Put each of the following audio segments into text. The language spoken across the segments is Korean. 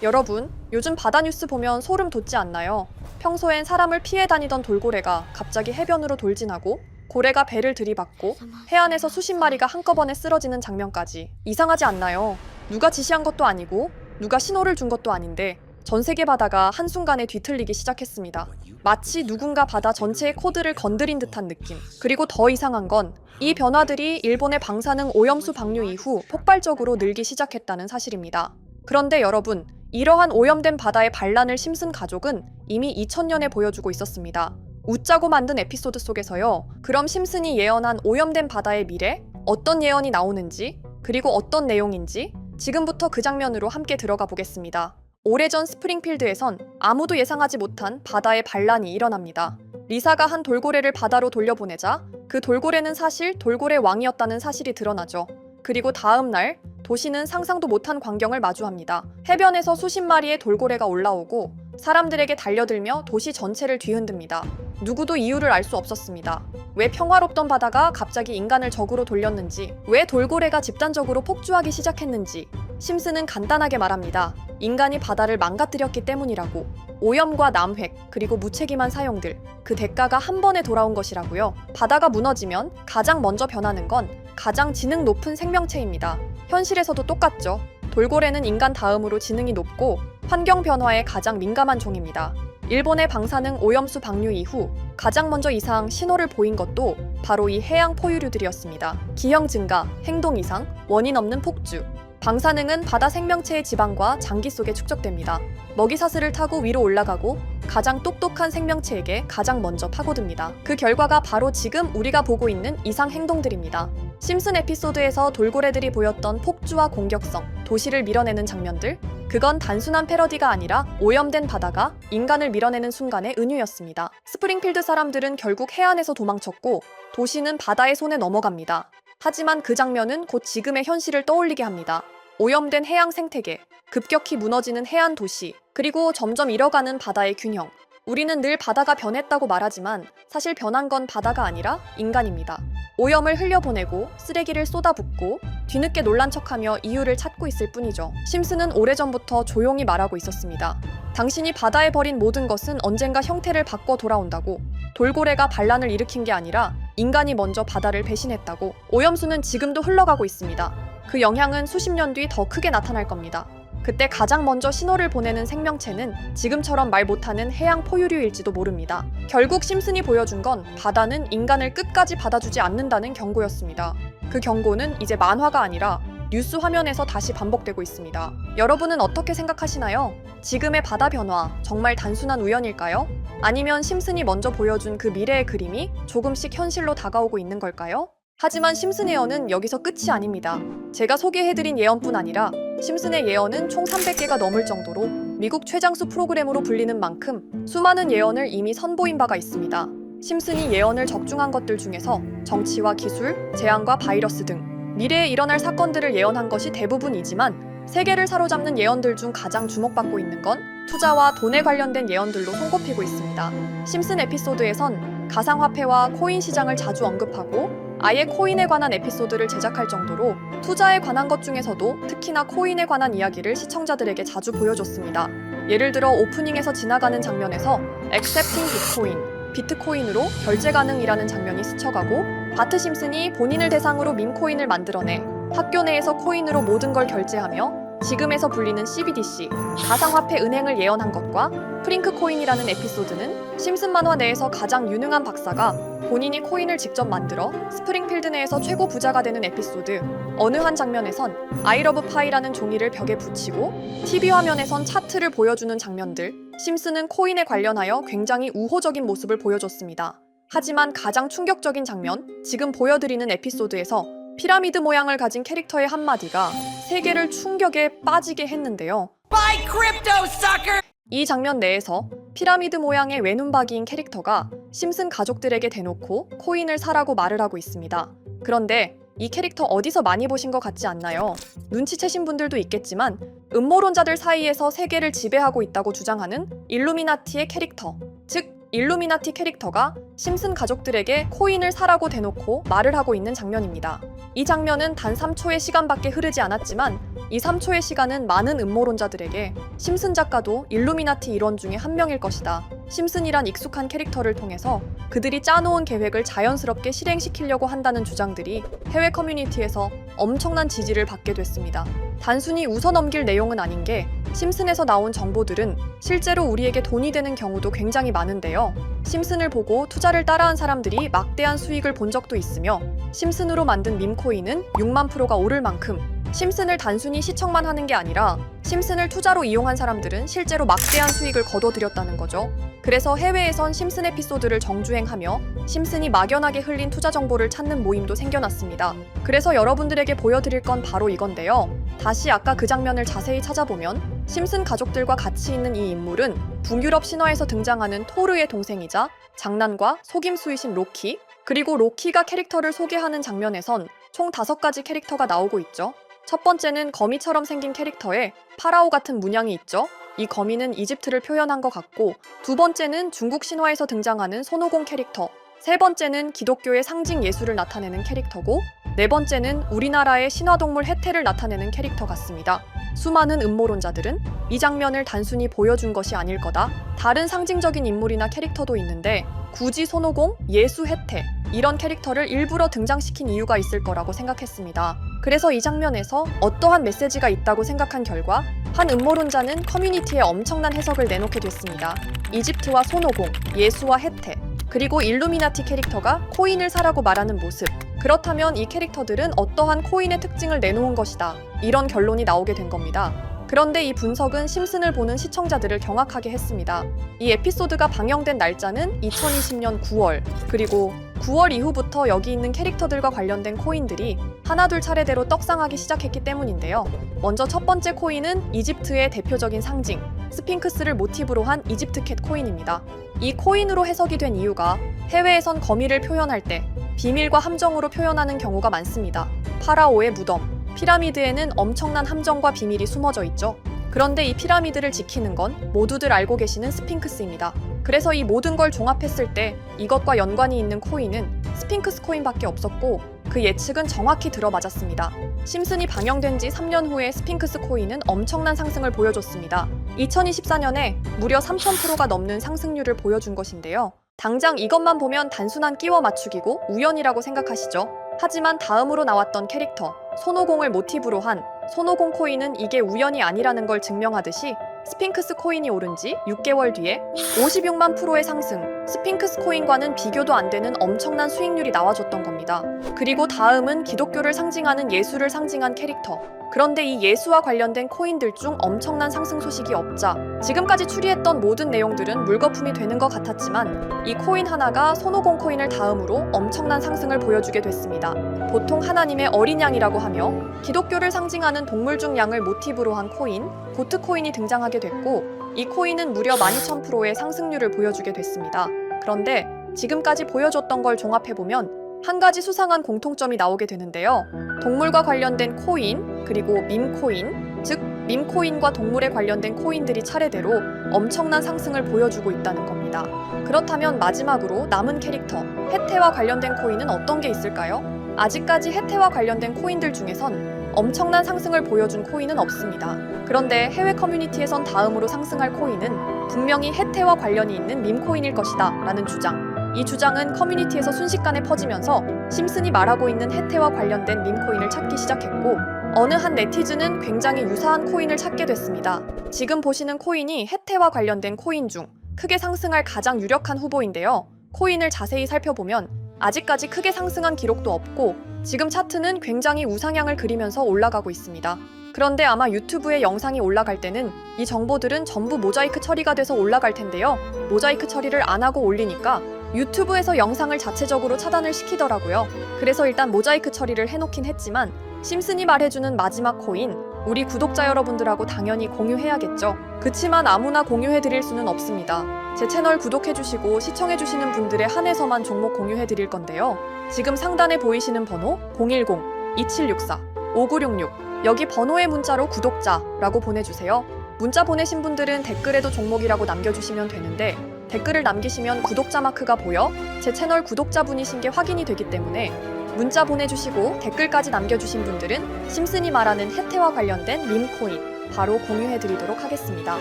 여러분, 요즘 바다 뉴스 보면 소름 돋지 않나요? 평소엔 사람을 피해 다니던 돌고래가 갑자기 해변으로 돌진하고 고래가 배를 들이받고 해안에서 수십 마리가 한꺼번에 쓰러지는 장면까지 이상하지 않나요? 누가 지시한 것도 아니고 누가 신호를 준 것도 아닌데 전 세계 바다가 한순간에 뒤틀리기 시작했습니다. 마치 누군가 바다 전체의 코드를 건드린 듯한 느낌. 그리고 더 이상한 건 이 변화들이 일본의 방사능 오염수 방류 이후 폭발적으로 늘기 시작했다는 사실입니다. 그런데 여러분, 이러한 오염된 바다의 반란을 심슨 가족은 이미 2000년에 보여주고 있었습니다. 웃자고 만든 에피소드 속에서요. 그럼 심슨이 예언한 오염된 바다의 미래? 어떤 예언이 나오는지, 그리고 어떤 내용인지 지금부터 그 장면으로 함께 들어가 보겠습니다. 오래전 스프링필드에선 아무도 예상하지 못한 바다의 반란이 일어납니다. 리사가 한 돌고래를 바다로 돌려보내자 그 돌고래는 사실 돌고래 왕이었다는 사실이 드러나죠. 그리고 다음 날 도시는 상상도 못한 광경을 마주합니다. 해변에서 수십 마리의 돌고래가 올라오고 사람들에게 달려들며 도시 전체를 뒤흔듭니다. 누구도 이유를 알 수 없었습니다. 왜 평화롭던 바다가 갑자기 인간을 적으로 돌렸는지, 왜 돌고래가 집단적으로 폭주하기 시작했는지 심슨은 간단하게 말합니다. 인간이 바다를 망가뜨렸기 때문이라고. 오염과 남획, 그리고 무책임한 사용들, 그 대가가 한 번에 돌아온 것이라고요. 바다가 무너지면 가장 먼저 변하는 건 가장 지능 높은 생명체입니다. 현실에서도 똑같죠. 돌고래는 인간 다음으로 지능이 높고 환경 변화에 가장 민감한 종입니다. 일본의 방사능 오염수 방류 이후 가장 먼저 이상 신호를 보인 것도 바로 이 해양 포유류들이었습니다. 기형 증가, 행동 이상, 원인 없는 폭주. 방사능은 바다 생명체의 지방과 장기 속에 축적됩니다. 먹이사슬을 타고 위로 올라가고 가장 똑똑한 생명체에게 가장 먼저 파고듭니다. 그 결과가 바로 지금 우리가 보고 있는 이상 행동들입니다. 심슨 에피소드에서 돌고래들이 보였던 폭주와 공격성, 도시를 밀어내는 장면들, 그건 단순한 패러디가 아니라 오염된 바다가 인간을 밀어내는 순간의 은유였습니다. 스프링필드 사람들은 결국 해안에서 도망쳤고 도시는 바다의 손에 넘어갑니다. 하지만 그 장면은 곧 지금의 현실을 떠올리게 합니다. 오염된 해양 생태계, 급격히 무너지는 해안 도시, 그리고 점점 잃어가는 바다의 균형. 우리는 늘 바다가 변했다고 말하지만 사실 변한 건 바다가 아니라 인간입니다. 오염을 흘려보내고 쓰레기를 쏟아붓고 뒤늦게 놀란 척하며 이유를 찾고 있을 뿐이죠. 심슨은 오래전부터 조용히 말하고 있었습니다. 당신이 바다에 버린 모든 것은 언젠가 형태를 바꿔 돌아온다고. 돌고래가 반란을 일으킨 게 아니라 인간이 먼저 바다를 배신했다고. 오염수는 지금도 흘러가고 있습니다. 그 영향은 수십 년 뒤 더 크게 나타날 겁니다. 그때 가장 먼저 신호를 보내는 생명체는 지금처럼 말 못하는 해양 포유류일지도 모릅니다. 결국 심슨이 보여준 건 바다는 인간을 끝까지 받아주지 않는다는 경고였습니다. 그 경고는 이제 만화가 아니라 뉴스 화면에서 다시 반복되고 있습니다. 여러분은 어떻게 생각하시나요? 지금의 바다 변화, 정말 단순한 우연일까요? 아니면 심슨이 먼저 보여준 그 미래의 그림이 조금씩 현실로 다가오고 있는 걸까요? 하지만 심슨 예언은 여기서 끝이 아닙니다. 제가 소개해드린 예언뿐 아니라 심슨의 예언은 총 300개가 넘을 정도로 미국 최장수 프로그램으로 불리는 만큼 수많은 예언을 이미 선보인 바가 있습니다. 심슨이 예언을 적중한 것들 중에서 정치와 기술, 재앙과 바이러스 등 미래에 일어날 사건들을 예언한 것이 대부분이지만 세계를 사로잡는 예언들 중 가장 주목받고 있는 건 투자와 돈에 관련된 예언들로 손꼽히고 있습니다. 심슨 에피소드에선 가상화폐와 코인 시장을 자주 언급하고 아예 코인에 관한 에피소드를 제작할 정도로 투자에 관한 것 중에서도 특히나 코인에 관한 이야기를 시청자들에게 자주 보여줬습니다. 예를 들어 오프닝에서 지나가는 장면에서 Accepting Bitcoin, 비트코인으로 결제 가능이라는 장면이 스쳐가고 바트 심슨이 본인을 대상으로 밈코인을 만들어내 학교 내에서 코인으로 모든 걸 결제하며 지금에서 불리는 CBDC, 가상화폐 은행을 예언한 것과 프링크 코인이라는 에피소드는 심슨 만화 내에서 가장 유능한 박사가 본인이 코인을 직접 만들어 스프링필드 내에서 최고 부자가 되는 에피소드, 어느 한 장면에선 I love pie라는 종이를 벽에 붙이고 TV 화면에선 차트를 보여주는 장면들, 심슨은 코인에 관련하여 굉장히 우호적인 모습을 보여줬습니다. 하지만 가장 충격적인 장면, 지금 보여드리는 에피소드에서 피라미드 모양을 가진 캐릭터의 한마디가 세계를 충격에 빠지게 했는데요. Buy crypto, sucker! 이 장면 내에서 피라미드 모양의 외눈박이인 캐릭터가 심슨 가족들에게 대놓고 코인을 사라고 말을 하고 있습니다. 그런데 이 캐릭터 어디서 많이 보신 것 같지 않나요? 눈치채신 분들도 있겠지만 음모론자들 사이에서 세계를 지배하고 있다고 주장하는 일루미나티의 캐릭터, 즉 일루미나티 캐릭터가 심슨 가족들에게 코인을 사라고 대놓고 말을 하고 있는 장면입니다. 이 장면은 단 3초의 시간밖에 흐르지 않았지만 이 3초의 시간은 많은 음모론자들에게 심슨 작가도 일루미나티 일원 중에 한 명일 것이다. 심슨이란 익숙한 캐릭터를 통해서 그들이 짜놓은 계획을 자연스럽게 실행시키려고 한다는 주장들이 해외 커뮤니티에서 엄청난 지지를 받게 됐습니다. 단순히 웃어넘길 내용은 아닌 게 심슨에서 나온 정보들은 실제로 우리에게 돈이 되는 경우도 굉장히 많은데요. 심슨을 보고 투자를 따라한 사람들이 막대한 수익을 본 적도 있으며 심슨으로 만든 밈코인은 6만 프로가 오를 만큼 심슨을 단순히 시청만 하는 게 아니라 심슨을 투자로 이용한 사람들은 실제로 막대한 수익을 거둬들였다는 거죠. 그래서 해외에선 심슨 에피소드를 정주행하며 심슨이 막연하게 흘린 투자 정보를 찾는 모임도 생겨났습니다. 그래서 여러분들에게 보여드릴 건 바로 이건데요. 다시 아까 그 장면을 자세히 찾아보면 심슨 가족들과 같이 있는 이 인물은 북유럽 신화에서 등장하는 토르의 동생이자 장난과 속임수이신 로키, 그리고 로키가 캐릭터를 소개하는 장면에선 총 5가지 캐릭터가 나오고 있죠. 첫 번째는 거미처럼 생긴 캐릭터에 파라오 같은 문양이 있죠. 이 거미는 이집트를 표현한 것 같고, 두 번째는 중국 신화에서 등장하는 손오공 캐릭터, 세 번째는 기독교의 상징 예수를 나타내는 캐릭터고, 네 번째는 우리나라의 신화동물 해태를 나타내는 캐릭터 같습니다. 수많은 음모론자들은 이 장면을 단순히 보여준 것이 아닐 거다, 다른 상징적인 인물이나 캐릭터도 있는데 굳이 손오공, 예수, 해태 이런 캐릭터를 일부러 등장시킨 이유가 있을 거라고 생각했습니다. 그래서 이 장면에서 어떠한 메시지가 있다고 생각한 결과 한 음모론자는 커뮤니티에 엄청난 해석을 내놓게 됐습니다. 이집트와 손오공, 예수와 해태, 그리고 일루미나티 캐릭터가 코인을 사라고 말하는 모습, 그렇다면 이 캐릭터들은 어떠한 코인의 특징을 내놓은 것이다, 이런 결론이 나오게 된 겁니다. 그런데 이 분석은 심슨을 보는 시청자들을 경악하게 했습니다. 이 에피소드가 방영된 날짜는 2020년 9월, 그리고 9월 이후부터 여기 있는 캐릭터들과 관련된 코인들이 하나둘 차례대로 떡상하기 시작했기 때문인데요. 먼저 첫 번째 코인은 이집트의 대표적인 상징, 스핑크스를 모티브로 한 이집트 캣 코인입니다. 이 코인으로 해석이 된 이유가 해외에선 거미를 표현할 때 비밀과 함정으로 표현하는 경우가 많습니다. 파라오의 무덤, 피라미드에는 엄청난 함정과 비밀이 숨어져 있죠. 그런데 이 피라미드를 지키는 건 모두들 알고 계시는 스핑크스입니다. 그래서 이 모든 걸 종합했을 때 이것과 연관이 있는 코인은 스핑크스 코인밖에 없었고, 그 예측은 정확히 들어맞았습니다. 심슨이 방영된 지 3년 후에 스핑크스 코인은 엄청난 상승을 보여줬습니다. 2024년에 무려 3000%가 넘는 상승률을 보여준 것인데요. 당장 이것만 보면 단순한 끼워 맞추기고 우연이라고 생각하시죠? 하지만 다음으로 나왔던 캐릭터, 손오공을 모티브로 한 손오공 코인은 이게 우연이 아니라는 걸 증명하듯이 스핑크스 코인이 오른 지 6개월 뒤에 56만 프로의 상승, 스핑크스 코인과는 비교도 안 되는 엄청난 수익률이 나와줬던 겁니다. 그리고 다음은 기독교를 상징하는 예수를 상징한 캐릭터. 그런데 이 예수와 관련된 코인들 중 엄청난 상승 소식이 없자 지금까지 추리했던 모든 내용들은 물거품이 되는 것 같았지만 이 코인 하나가 손오공 코인을 다음으로 엄청난 상승을 보여주게 됐습니다. 보통 하나님의 어린 양이라고 하며 기독교를 상징하는 동물 중 양을 모티브로 한 코인, 고트 코인이 등장하게 됐고, 이 코인은 무려 12,000%의 상승률을 보여주게 됐습니다. 그런데 지금까지 보여줬던 걸 종합해보면 한 가지 수상한 공통점이 나오게 되는데요. 동물과 관련된 코인, 그리고 밈코인, 즉 밈코인과 동물에 관련된 코인들이 차례대로 엄청난 상승을 보여주고 있다는 겁니다. 그렇다면 마지막으로 남은 캐릭터, 해태와 관련된 코인은 어떤 게 있을까요? 아직까지 해태와 관련된 코인들 중에선 엄청난 상승을 보여준 코인은 없습니다. 그런데 해외 커뮤니티에선 다음으로 상승할 코인은 분명히 해태와 관련이 있는 밈코인일 것이다 라는 주장. 이 주장은 커뮤니티에서 순식간에 퍼지면서 심슨이 말하고 있는 해태와 관련된 밈코인을 찾기 시작했고, 어느 한 네티즌은 굉장히 유사한 코인을 찾게 됐습니다. 지금 보시는 코인이 해태와 관련된 코인 중 크게 상승할 가장 유력한 후보인데요. 코인을 자세히 살펴보면 아직까지 크게 상승한 기록도 없고 지금 차트는 굉장히 우상향을 그리면서 올라가고 있습니다. 그런데 아마 유튜브에 영상이 올라갈 때는 이 정보들은 전부 모자이크 처리가 돼서 올라갈 텐데요. 모자이크 처리를 안 하고 올리니까 유튜브에서 영상을 자체적으로 차단을 시키더라고요. 그래서 일단 모자이크 처리를 해놓긴 했지만 심슨이 말해주는 마지막 코인, 우리 구독자 여러분들하고 당연히 공유해야겠죠. 그치만 아무나 공유해드릴 수는 없습니다. 제 채널 구독해주시고 시청해주시는 분들에 한해서만 종목 공유해드릴 건데요. 지금 상단에 보이시는 번호 010-2764-5966 여기 번호의 문자로 구독자라고 보내주세요. 문자 보내신 분들은 댓글에도 종목이라고 남겨주시면 되는데 댓글을 남기시면 구독자 마크가 보여 제 채널 구독자분이신 게 확인이 되기 때문에 문자 보내주시고 댓글까지 남겨주신 분들은 심슨이 말하는 혜태와 관련된 밈코인 바로 공유해드리도록 하겠습니다.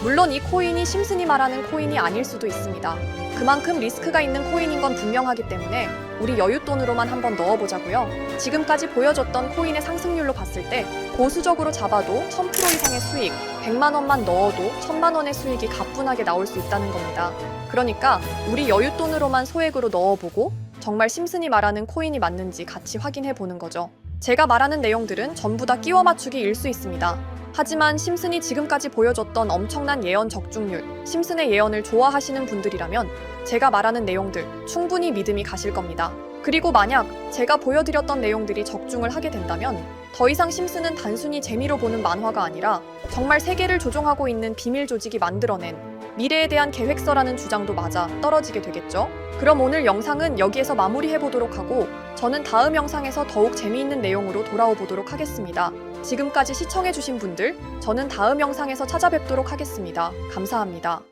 물론 이 코인이 심슨이 말하는 코인이 아닐 수도 있습니다. 그만큼 리스크가 있는 코인인 건 분명하기 때문에 우리 여윳돈으로만 한번 넣어보자고요. 지금까지 보여줬던 코인의 상승률로 봤을 때 보수적으로 잡아도 1000% 이상의 수익, 100만 원만 넣어도 1000만 원의 수익이 가뿐하게 나올 수 있다는 겁니다. 그러니까 우리 여윳돈으로만 소액으로 넣어보고 정말 심슨이 말하는 코인이 맞는지 같이 확인해보는 거죠. 제가 말하는 내용들은 전부 다 끼워 맞추기일 수 있습니다. 하지만 심슨이 지금까지 보여줬던 엄청난 예언 적중률, 심슨의 예언을 좋아하시는 분들이라면 제가 말하는 내용들 충분히 믿음이 가실 겁니다. 그리고 만약 제가 보여드렸던 내용들이 적중을 하게 된다면 더 이상 심슨은 단순히 재미로 보는 만화가 아니라 정말 세계를 조종하고 있는 비밀 조직이 만들어낸 미래에 대한 계획서라는 주장도 맞아 떨어지게 되겠죠? 그럼 오늘 영상은 여기에서 마무리해보도록 하고 저는 다음 영상에서 더욱 재미있는 내용으로 돌아오도록 하겠습니다. 지금까지 시청해주신 분들, 저는 다음 영상에서 찾아뵙도록 하겠습니다. 감사합니다.